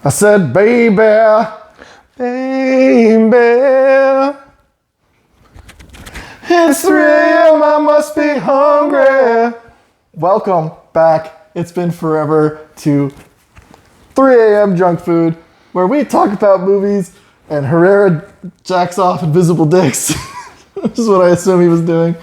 I said, baby, baby. It's 3 a.m. I must be hungry. Welcome back. It's been forever to 3 a.m. Junk Food, where we talk about movies and Herrera jacks off invisible dicks. This is what I assume he was doing.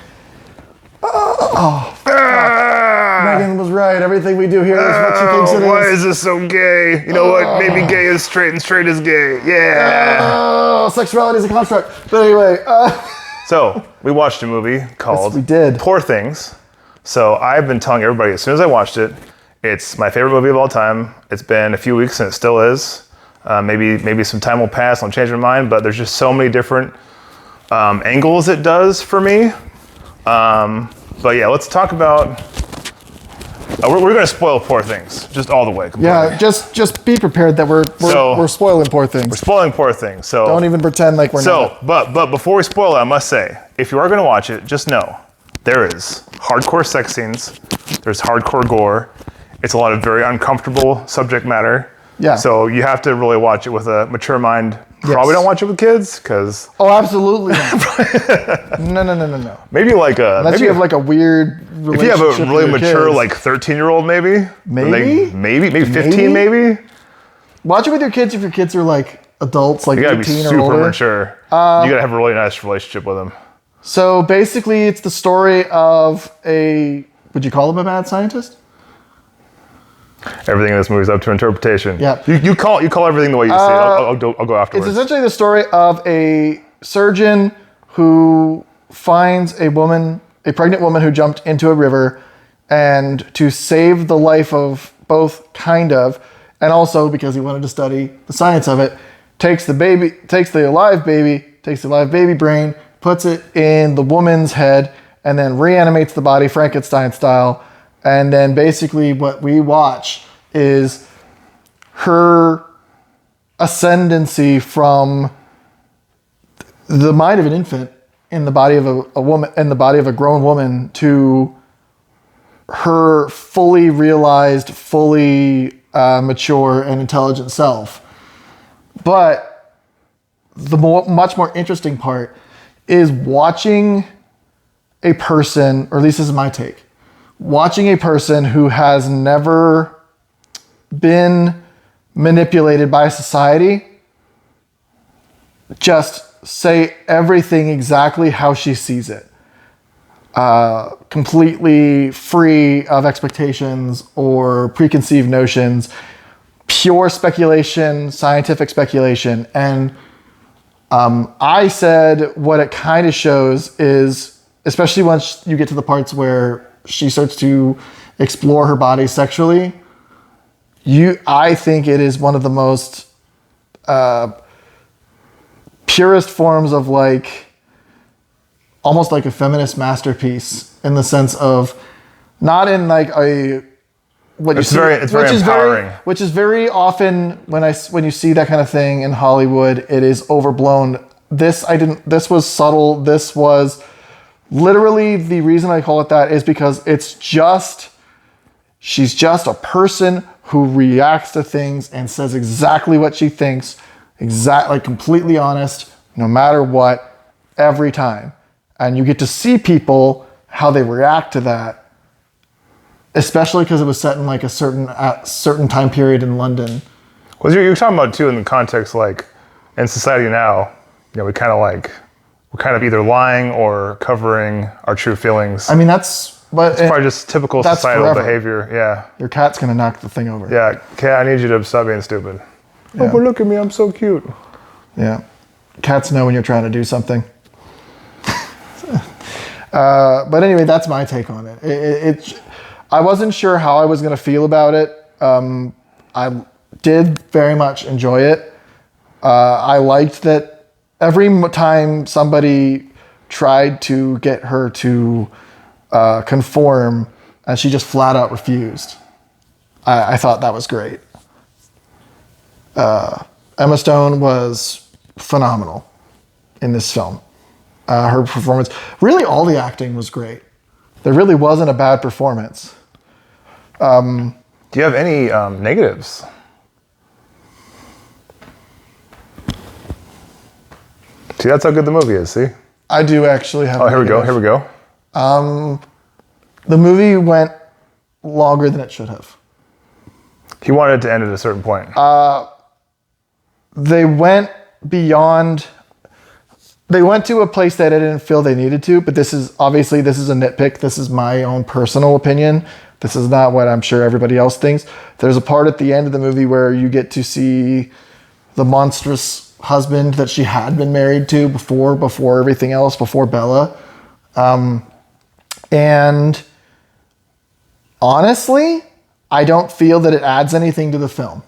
Megan was right. Everything we do here is what she thinks it is. Why is this so gay? You know what? Maybe gay is straight and straight is gay. Yeah. Oh, sexuality is a construct. But anyway. So, we watched a movie called we did. Poor Things. So, I've been telling everybody as soon as I watched it, it's my favorite movie of all time. It's been a few weeks and it still is. Maybe some time will pass and I'll change my mind, but there's just so many different angles it does for me. But yeah, let's talk about... we're going to spoil Poor Things, just all the way. Completely. Yeah, just be prepared that we're spoiling Poor Things. We're spoiling Poor Things, so... Don't even pretend like we're not. But before we spoil it, I must say, if you are going to watch it, just know, there is hardcore sex scenes, there's hardcore gore, it's a lot of very uncomfortable subject matter. Yeah. So you have to really watch it with a mature mind. Yes. Probably don't watch it with kids, because... Oh, absolutely not. No. Maybe like a... Unless you have like a weird relationship. If you have a really with mature, kids. like 13-year-old, maybe? Maybe? Maybe 15, maybe? Watch it with your kids if your kids are like adults, like You gotta 18 be or super older. mature. You gotta have a really nice relationship with them. So basically, it's the story of would you call him a mad scientist? Everything in this movie is up to interpretation. Yeah. You call everything the way you see it. I'll go afterwards. It's essentially the story of a surgeon who finds a pregnant woman who jumped into a river, and to save the life of both, and also because he wanted to study the science of it, takes the live baby brain, puts it in the woman's head, and then reanimates the body Frankenstein style. And then basically what we watch is her ascendancy from the mind of an infant in the body of a woman, in the body of a grown woman, to her fully realized, fully mature and intelligent self. But the much more interesting part is watching a person, or at least this is my take, watching a person who has never been manipulated by society just say everything exactly how she sees it. Completely free of expectations or preconceived notions, pure speculation, scientific speculation. And I said what it kind of shows is, especially once you get to the parts where she starts to explore her body sexually, I think it is one of the most purest forms of almost like a feminist masterpiece, in the sense of not in like a It's very empowering. Which is very often when you see that kind of thing in Hollywood, it is overblown. This was subtle. This was literally, the reason I call it that is because she's just a person who reacts to things and says exactly what she thinks, completely honest, no matter what, every time. And you get to see people, how they react to that, especially because it was set in like a certain time period in London. Well, you're talking about too in the context, like in society now, we're kind of either lying or covering our true feelings. I mean, it's probably just typical societal behavior. Yeah. Your cat's gonna knock the thing over. Yeah, cat, I need you to stop being stupid. Yeah. Oh, but look at me, I'm so cute. Yeah. Cats know when you're trying to do something. But anyway, that's my take on it. I wasn't sure how I was gonna feel about it. I did very much enjoy it. I liked that every time somebody tried to get her to conform, and she just flat out refused. I thought that was great. Emma Stone was phenomenal in this film. Her performance, really all the acting was great. There really wasn't a bad performance. Do you have any negatives? See, that's how good the movie is. See? I do actually have. Oh, here we go. Here we go. The movie went longer than it should have. He wanted it to end at a certain point. They went beyond. They went to a place that I didn't feel they needed to, but this is a nitpick. This is my own personal opinion. This is not what I'm sure everybody else thinks. There's a part at the end of the movie where you get to see the monstrous husband that she had been married to before everything else, before Bella. And honestly, I don't feel that it adds anything to the film.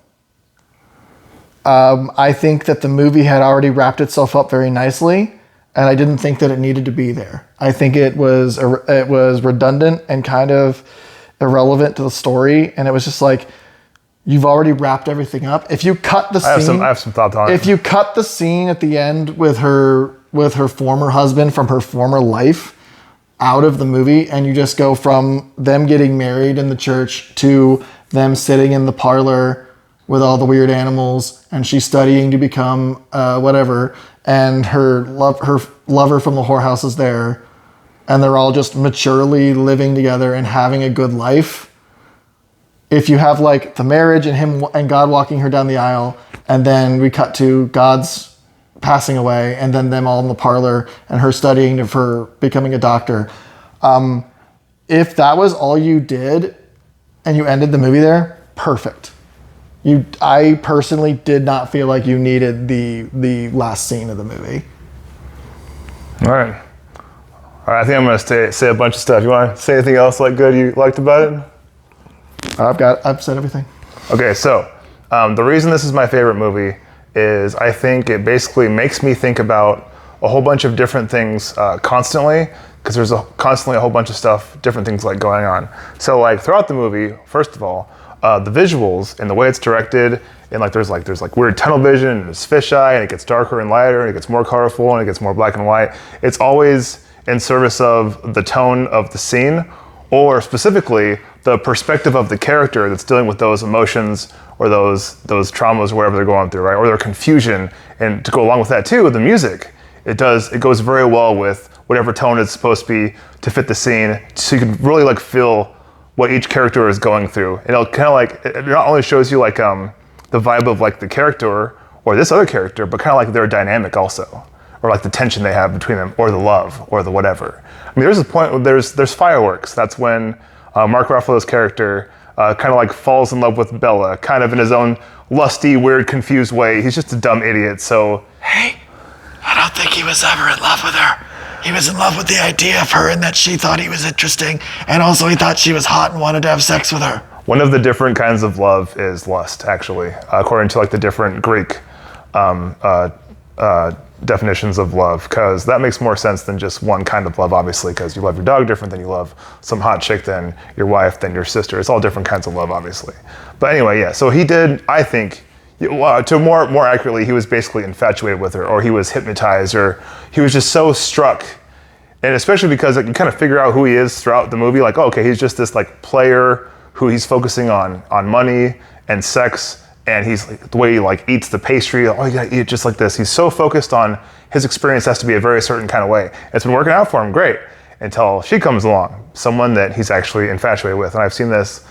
I think that the movie had already wrapped itself up very nicely, and I didn't think that it needed to be there. I think it was redundant and kind of irrelevant to the story, and it was just like, you've already wrapped everything up. If you cut the scene, I have some thoughts on it. If you cut the scene at the end with her former husband from her former life out of the movie, and you just go from them getting married in the church to them sitting in the parlor with all the weird animals, and she's studying to become whatever, and her lover from the whorehouse is there, and they're all just maturely living together and having a good life. If you have like the marriage and him and God walking her down the aisle, and then we cut to God's passing away, and then them all in the parlor and her studying for becoming a doctor. If that was all you did and you ended the movie there, perfect. I personally did not feel like you needed the last scene of the movie. All right. I think I'm going to say a bunch of stuff. You want to say anything else good you liked about it? I've said everything. Okay, so the reason this is my favorite movie is I think it basically makes me think about a whole bunch of different things constantly, because there's constantly a whole bunch of stuff, different things going on. So throughout the movie, first of all, the visuals and the way it's directed, and there's weird tunnel vision, and there's fisheye, and it gets darker and lighter, and it gets more colorful, and it gets more black and white. It's always in service of the tone of the scene, or specifically the perspective of the character that's dealing with those emotions or those traumas or whatever they're going through, right? Or their confusion. And to go along with that too, the music, it goes very well with whatever tone it's supposed to be to fit the scene, so you can really feel what each character is going through. And it'll kind of it not only shows you the vibe of the character or this other character, but kind of their dynamic also, or the tension they have between them, or the love, or the whatever. I mean, there's a point where there's fireworks. That's when Mark Ruffalo's character kind of falls in love with Bella, kind of in his own lusty, weird, confused way. He's just a dumb idiot. So, hey, I don't think he was ever in love with her. He was in love with the idea of her and that she thought he was interesting, and also he thought she was hot and wanted to have sex with her. One of the different kinds of love is lust, actually, according to the different Greek definitions of love, because that makes more sense than just one kind of love, obviously, because you love your dog different than you love some hot chick than your wife than your sister. It's all different kinds of love, obviously. But anyway, yeah, so he did, I think, to more accurately, he was basically infatuated with her, or he was hypnotized, or he was just so struck. And especially because you kind of figure out who he is throughout the movie, okay, he's just this player who he's focusing on money and sex, and he's the way he eats the pastry, you gotta eat it just like this. He's so focused on his experience has to be a very certain kind of way. It's been working out for him great until she comes along, someone that he's actually infatuated with. And I've seen this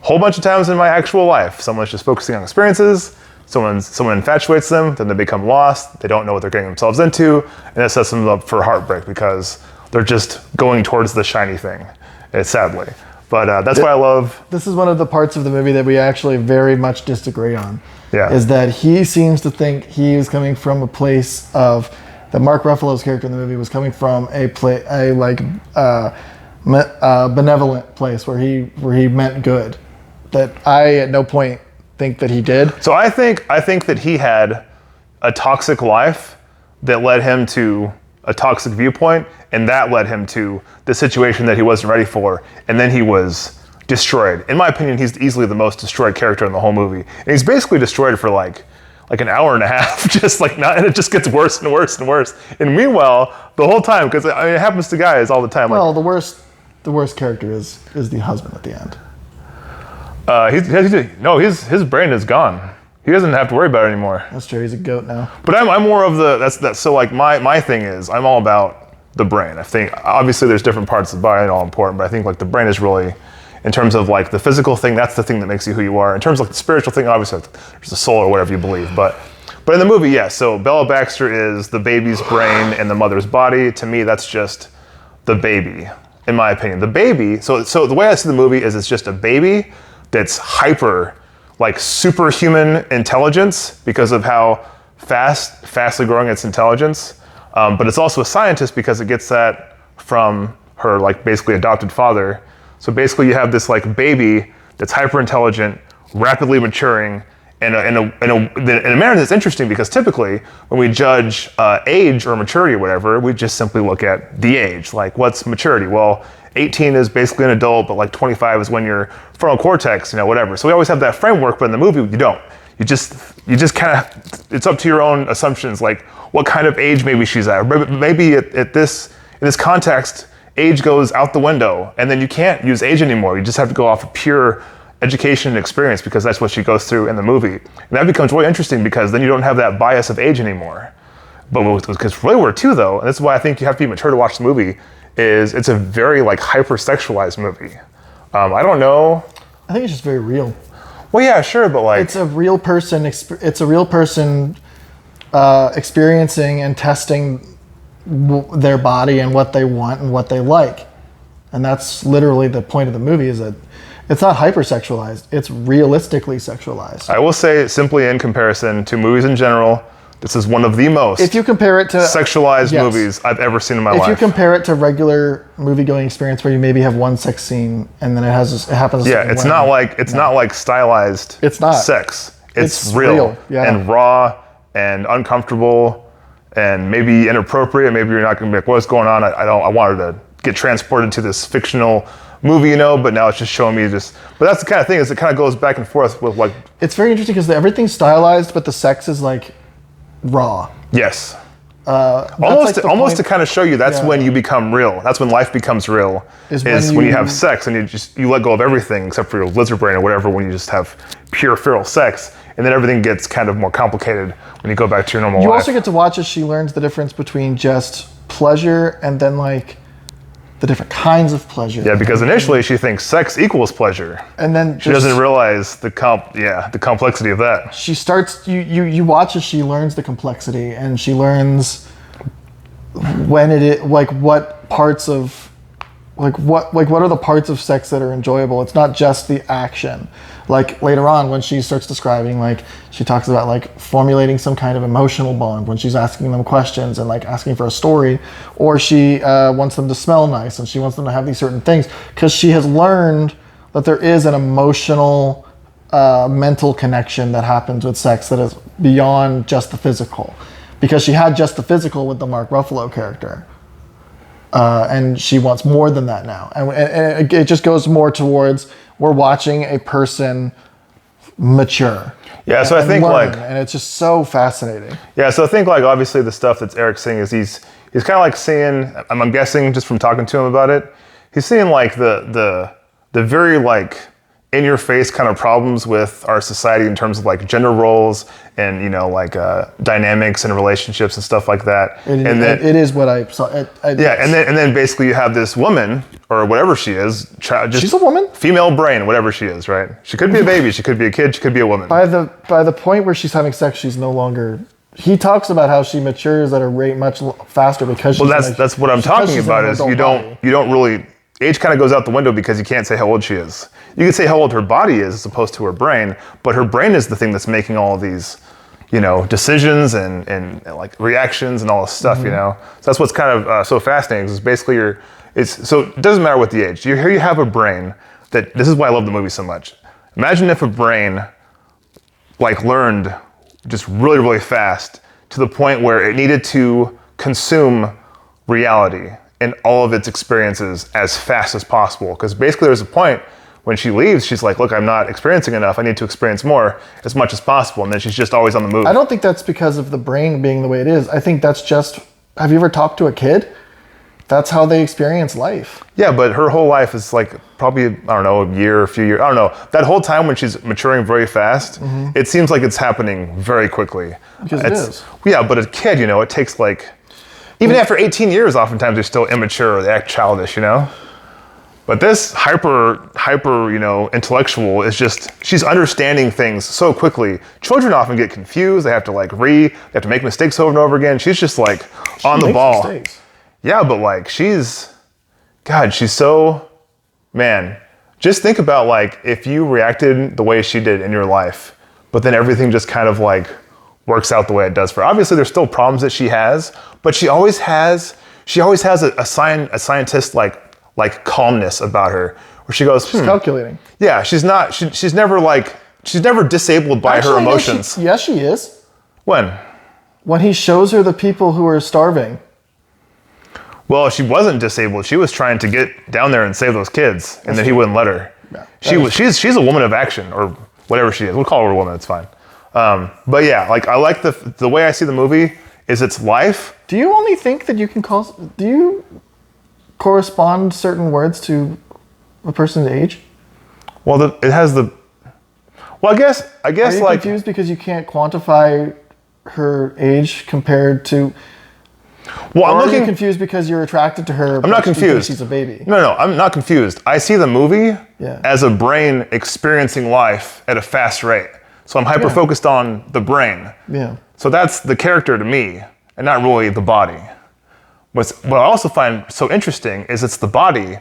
a whole bunch of times in my actual life. Someone's just focusing on experiences, someone infatuates them, then they become lost, they don't know what they're getting themselves into, and it sets them up for heartbreak because they're just going towards the shiny thing, sadly. But that's why I love... This is one of the parts of the movie that we actually very much disagree on. Yeah. Is that he seems to think he is coming from a place of... That Mark Ruffalo's character in the movie was coming from a benevolent place where he meant good. That I at no point think that he did. So I think that he had a toxic life that led him to a toxic viewpoint, and that led him to the situation that he wasn't ready for, and then he was destroyed. In my opinion, he's easily the most destroyed character in the whole movie, and he's basically destroyed for an hour and a half, and it just gets worse and worse and worse. And meanwhile, the whole time, because it happens to guys all the time. Well, the worst character is the husband at the end. His brain is gone. He doesn't have to worry about it anymore. That's true. He's a goat now. But I'm more of that's so like my thing is I'm all about the brain. I think obviously there's different parts of the body that are all important, but I think like the brain is really, in terms of like the physical thing, that's the thing that makes you who you are. In terms of like the spiritual thing, obviously there's the soul or whatever you believe, but in the movie, yes. So Bella Baxter is the baby's brain and the mother's body. To me, that's just the baby, in my opinion. The baby. So the way I see the movie is it's just a baby that's hyper, like superhuman intelligence because of how fastly growing its intelligence. But it's also a scientist because it gets that from her like basically adopted father. So basically you have this like baby that's hyper intelligent, rapidly maturing in a manner that's interesting because typically when we judge age or maturity or whatever, we just simply look at the age. Like what's maturity? Well, 18 is basically an adult, but like 25 is when your frontal cortex, whatever. So we always have that framework, but in the movie, you don't. You just kind of, it's up to your own assumptions, like what kind of age maybe she's at. Maybe in this context, age goes out the window, and then you can't use age anymore. You just have to go off of pure education and experience because that's what she goes through in the movie. And that becomes really interesting because then you don't have that bias of age anymore. But because really we're two though, and this is why I think you have to be mature to watch the movie, is it's a very like hyper-sexualized movie. I don't know. I think it's just very real. Well, yeah, sure, but like it's a real person. It's a real person experiencing and testing their body and what they want and what they like, and that's literally the point of the movie. Is that it's not hypersexualized. It's realistically sexualized. I will say, simply in comparison to movies in general, this is one of the most if you compare it to sexualized movies I've ever seen in my life. If you compare it to regular movie-going experience where you maybe have one sex scene and then it happens. Yeah, it's not like stylized. It's not sex. It's real and raw and uncomfortable and maybe inappropriate. Maybe you're not going to be like, what's going on? I wanted to get transported to this fictional movie, but now it's just showing me just. But that's the kind of thing is it kind of goes back and forth with like. It's very interesting because everything's stylized, but the sex is like raw. Yes. Almost like to kind of show you that's when you become real. That's when life becomes real. Is when you have sex and you let go of everything except for your lizard brain or whatever. When you just have pure feral sex, and then everything gets kind of more complicated when you go back to your normal life. You also get to watch as she learns the difference between just pleasure and then like the different kinds of pleasure. Yeah, because initially she thinks sex equals pleasure, and then she doesn't realize the complexity of that. She starts. You watch as she learns the complexity, and she learns when what parts of what are the parts of sex that are enjoyable. It's not just the action. Like later on when she starts describing, like she talks about like formulating some kind of emotional bond when she's asking them questions and like asking for a story, or she wants them to smell nice and she wants them to have these certain things because she has learned that there is an emotional mental connection that happens with sex that is beyond just the physical, because she had just the physical with the Mark Ruffalo character. And she wants more than that now. And it just goes more towards we're watching a person mature. Yeah, so I think learn, and it's just so fascinating. Yeah, so I think like obviously the stuff that Eric's saying is he's kind of like seeing, I'm guessing just from talking to him about it, he's seeing like the very like in your face kind of problems with our society in terms of like gender roles and dynamics and relationships and stuff like that. It is what I saw. And then basically you have this woman or whatever she is. She's a woman. Female brain, whatever she is, right? She could be a baby. She could be a kid. She could be a woman. By the point where she's having sex, she's no longer. He talks about how she matures at a rate much faster because. Well, that's what I'm talking about. Is you don't really. Age kind of goes out the window because you can't say how old she is. You can say how old her body is as opposed to her brain, but her brain is the thing that's making all of these, decisions and like reactions and all this stuff, So that's what's kind of so fascinating is basically so it doesn't matter what the age. Here you have a brain this is why I love the movie so much. Imagine if a brain like learned just really, really fast to the point where it needed to consume reality and all of its experiences as fast as possible. Because basically there's a point when she leaves, she's like, look, I'm not experiencing enough. I need to experience more as much as possible. And then she's just always on the move. I don't think that's because of the brain being the way it is. I think that's just, have you ever talked to a kid? That's how they experience life. Yeah, but her whole life is like probably, I don't know, a year, a few years. I don't know. That whole time when she's maturing very fast, it seems like it's happening very quickly. Because it is. Yeah, but a kid, it takes like, even after 18 years, oftentimes they're still immature, they act childish, But this hyper, intellectual is just, she's understanding things so quickly. Children often get confused. They have to they have to make mistakes over and over again. She's just like on the ball. Mistakes. Yeah, but she's so, man, just think about if you reacted the way she did in your life, but then everything just kind of works out the way it does for her. Obviously there's still problems that she has, but she always has a scientist calmness about her, where she goes, Calculating. Yeah, she's never disabled by her Actually, no, emotions. yes, she is. When He shows her the people who are starving. Well, she wasn't disabled. She was trying to get down there and save those kids, and then he wouldn't let her. Yeah, She's a woman of action, or whatever she is. We'll call her a woman. It's fine. But yeah, I like the way I see the movie is its life. Do you only think that you can do you correspond certain words to a person's age? Well, it has the. Well, I guess Are you confused because you can't quantify her age compared to? Well, Or are you confused because you're attracted to her? I'm not confused. She's a baby. No, I'm not confused. I see the movie Yeah. as a brain experiencing life at a fast rate. So I'm hyper focused on the brain. Yeah. So that's the character to me, and not really the body. What I also find so interesting is it's the body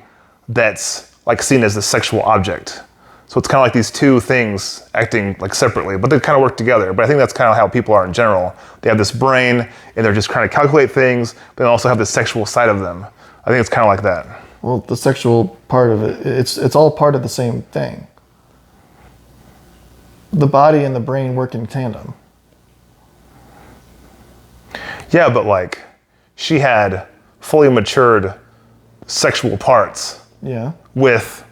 that's seen as the sexual object. So it's kind of like these two things acting separately, but they kind of work together. But I think that's kind of how people are in general. They have this brain, and they're just trying to calculate things, but they also have the sexual side of them. I think it's kind of like that. Well, the sexual part of it, it's all part of the same thing. The body and the brain work in tandem. Yeah, but she had fully matured sexual parts Yeah. with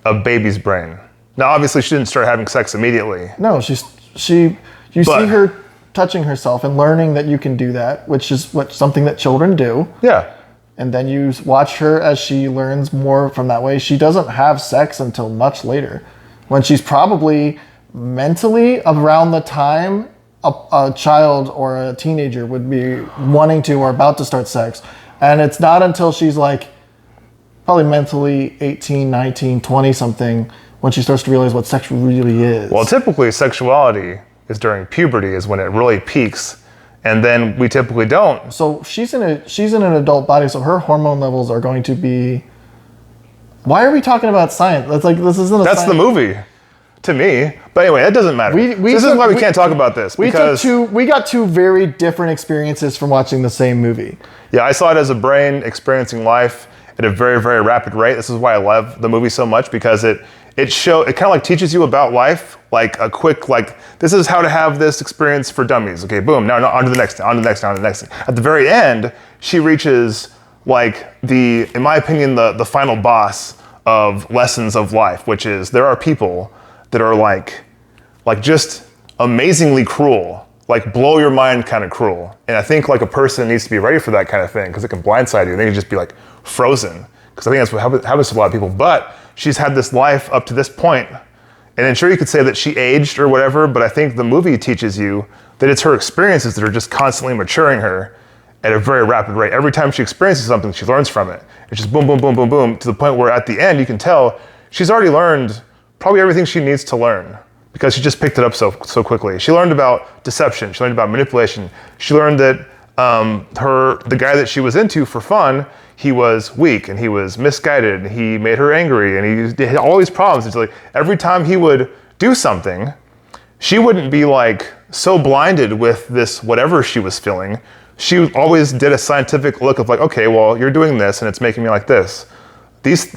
a baby's brain. Now, obviously, she didn't start having sex immediately. No, you see her touching herself and learning that you can do that, which is something that children do. Yeah. And then you watch her as she learns more from that way. She doesn't have sex until much later, when she's probably mentally around the time a child or a teenager would be wanting to or about to start sex. And it's not until she's probably mentally 18, 19, 20 something when she starts to realize what sex really is. Well, typically sexuality is during puberty is when it really peaks, and then we typically don't. So she's in an adult body, so her hormone levels are going to be. Why are we talking about science? This isn't a. That's the movie, to me. But anyway, that doesn't matter. This is why we can't talk about this, because we got two very different experiences from watching the same movie. Yeah, I saw it as a brain experiencing life at a very, very rapid rate. This is why I love the movie so much, because it kind of teaches you about life, a quick, this is how to have this experience for dummies. Okay, boom, now on to the next, on to the next, on to the next. At the very end, she reaches in my opinion, the final boss of lessons of life, which is there are people that are just amazingly cruel, blow your mind kind of cruel. And I think a person needs to be ready for that kind of thing, because it can blindside you. They can just be frozen, because I think that's what happens to a lot of people. But she's had this life up to this point, and then sure, you could say that she aged or whatever, but I think the movie teaches you that it's her experiences that are just constantly maturing her at a very rapid rate. Every time she experiences something, she learns from it. It's just boom, boom, boom, boom, boom, to the point where at the end you can tell she's already learned probably everything she needs to learn, because she just picked it up so quickly. She learned about deception. She learned about manipulation. She learned that the guy that she was into for fun, he was weak and he was misguided and he made her angry and he had all these problems. It's every time he would do something, she wouldn't be so blinded with this whatever she was feeling. She always did a scientific look of okay, well, you're doing this and it's making me like this. This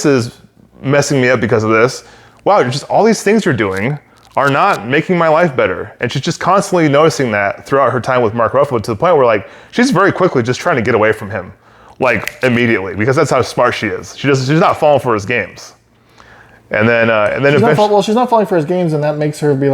is messing me up because of this. Wow, just all these things you're doing are not making my life better. And she's just constantly noticing that throughout her time with Mark Ruffalo, to the point where she's very quickly just trying to get away from him, immediately, because that's how smart she is. She's not falling for his games. And then she's not falling for his games, and that makes her be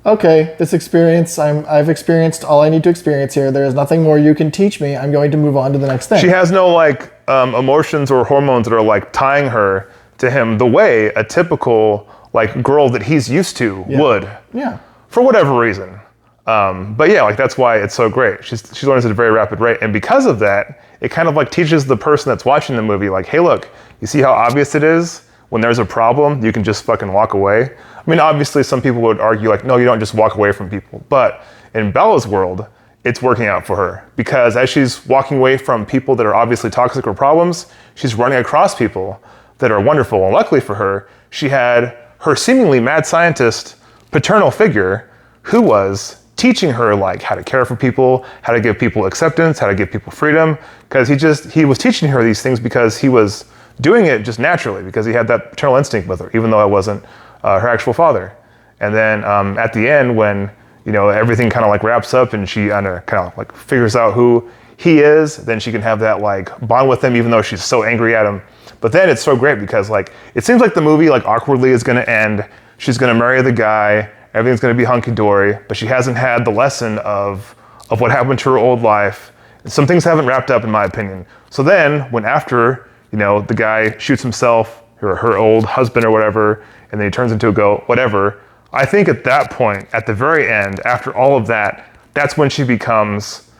okay, this experience, I've experienced all I need to experience here. There is nothing more you can teach me. I'm going to move on to the next thing. She has no like emotions or hormones that are like tying her to him the way a typical like girl that he's used to would. Yeah. For whatever reason. But yeah, like that's why it's so great. She learns at a very rapid rate, and because of that, it kind of like teaches the person that's watching the movie, like, hey, look, you see how obvious it is? When there's a problem, you can just fucking walk away. I mean, obviously, some people would argue like, no, you don't just walk away from people. But in Bella's world, it's working out for her because as she's walking away from people that are obviously toxic or problems, she's running across people that are wonderful. And luckily for her, she had her seemingly mad scientist paternal figure who was teaching her like how to care for people, how to give people acceptance, how to give people freedom. Because he was teaching her these things because he was doing it just naturally because he had that paternal instinct with her, even though I wasn't her actual father. And then at the end, when everything kind of like wraps up and she kind of like figures out who he is, then she can have that like bond with him, even though she's so angry at him. But then it's so great because like it seems like the movie like awkwardly is going to end. She's going to marry the guy. Everything's going to be hunky dory, but she hasn't had the lesson of what happened to her old life. Some things haven't wrapped up, in my opinion. So then, when after the guy shoots himself, or her old husband or whatever, and then he turns into a goat, whatever. I think at that point, at the very end, after all of that, that's when she becomes.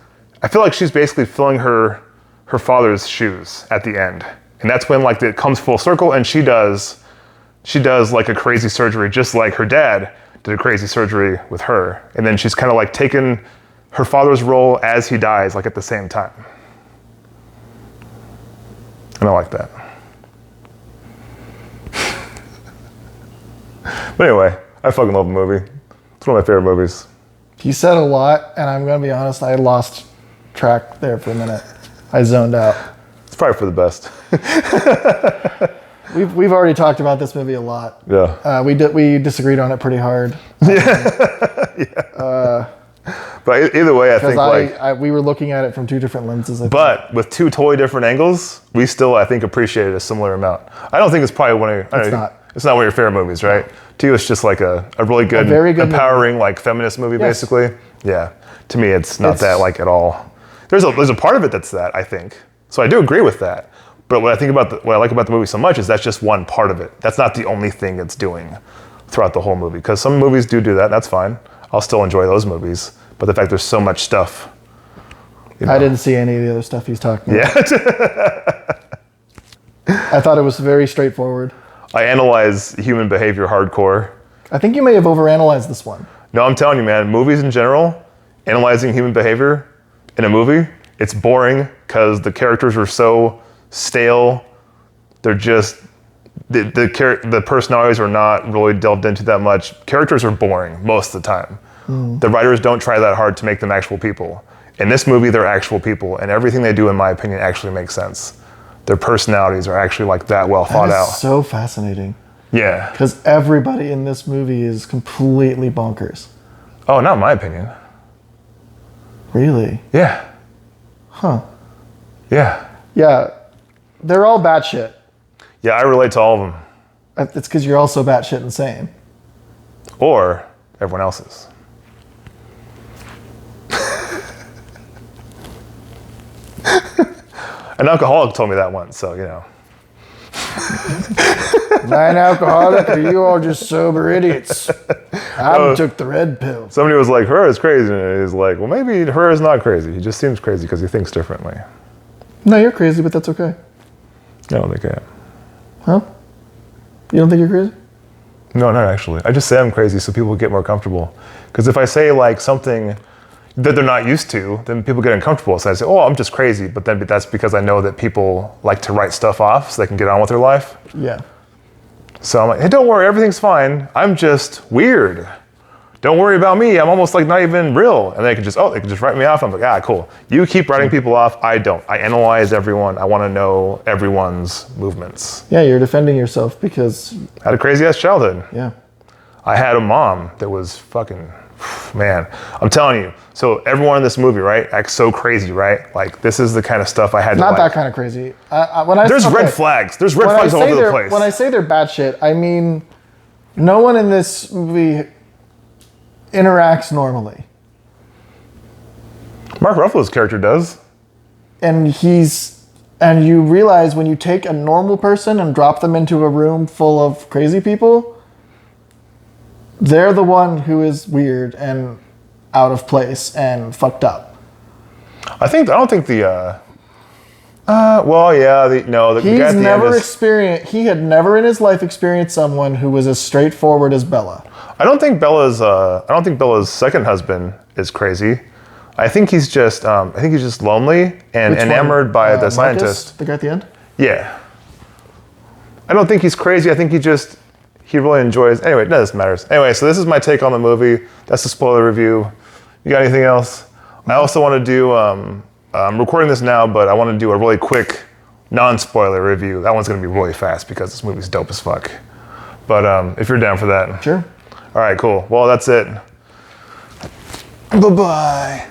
I feel like she's basically filling her father's shoes at the end, and that's when like it comes full circle, and she does like a crazy surgery, just like her dad did a crazy surgery with her, and then she's kind of like taken her father's role as he dies, like at the same time. And I like that. But anyway, I fucking love the movie. It's one of my favorite movies. You said a lot, and I'm going to be honest, I lost track there for a minute. I zoned out. It's probably for the best. We've already talked about this movie a lot. Yeah. We disagreed on it pretty hard. But either way, I think we were looking at it from two different lenses. But with two totally different angles, we still, I think, appreciate it a similar amount. I don't think it's probably one of your... It's not one of your favorite movies, right? To you, it's just like a really good, very good empowering, like feminist movie, basically. Yeah. To me, it's not that like at all. There's a part of it that's that, I think. So I do agree with that. But what I like about the movie so much is that's just one part of it. That's not the only thing it's doing throughout the whole movie. Because some movies do that. That's fine. I'll still enjoy those movies. But the fact there's so much stuff. I didn't see any of the other stuff he's talking about. Yeah. I thought it was very straightforward. I analyze human behavior hardcore. I think you may have overanalyzed this one. No, I'm telling you, man, movies in general, analyzing human behavior in a movie, it's boring because the characters are so stale. They're just, the personalities are not really delved into that much. Characters are boring most of the time. The writers don't try that hard to make them actual people. In this movie, they're actual people, and everything they do, in my opinion, actually makes sense. Their personalities are actually like that well thought out. So fascinating. Yeah. Because everybody in this movie is completely bonkers. Oh, not in my opinion. Really? Yeah. Huh. Yeah. Yeah. They're all batshit. Yeah, I relate to all of them. It's because you're also batshit insane. Or everyone else is. An alcoholic told me that once, so Not an alcoholic, or you all just sober idiots. I took the red pill. Somebody was like, her is crazy. And he's like, well, maybe her is not crazy. He just seems crazy because he thinks differently. No, you're crazy, but that's okay. I don't think I am. Huh? You don't think you're crazy? No, not actually. I just say I'm crazy so people get more comfortable. Because if I say like something that they're not used to, then people get uncomfortable. So I say, oh, I'm just crazy. But then that's because I know that people like to write stuff off so they can get on with their life. Yeah. So I'm like, hey, don't worry, everything's fine. I'm just weird. Don't worry about me. I'm almost like not even real. And they can just write me off. I'm like, cool. You keep writing people off. I don't. I analyze everyone. I want to know everyone's movements. Yeah, you're defending yourself because... I had a crazy ass childhood. Yeah. I had a mom that was fucking, man, I'm telling you. So everyone in this movie, right, acts so crazy, right? Like this is the kind of stuff I had to Not like. that kind of crazy. There's red flags. There's red flags all over the place. When I say they're batshit, I mean no one in this movie interacts normally. Mark Ruffalo's character does. And you realize when you take a normal person and drop them into a room full of crazy people, they're the one who is weird and out of place and fucked up. I don't think the well, yeah, the guy at the end He had never in his life experienced someone who was as straightforward as Bella. I don't think Bella's second husband is crazy. I think he's just lonely and enamored by the scientist. Marcus, the guy at the end? Yeah. I don't think he's crazy. I think he really enjoys. Anyway, none of this matters. Anyway, so this is my take on the movie. That's the spoiler review. You got anything else? I also want to do. I'm recording this now, but I want to do a really quick non-spoiler review. That one's going to be really fast because this movie's dope as fuck. But if you're down for that. Sure. All right, cool. Well, that's it. Bye-bye.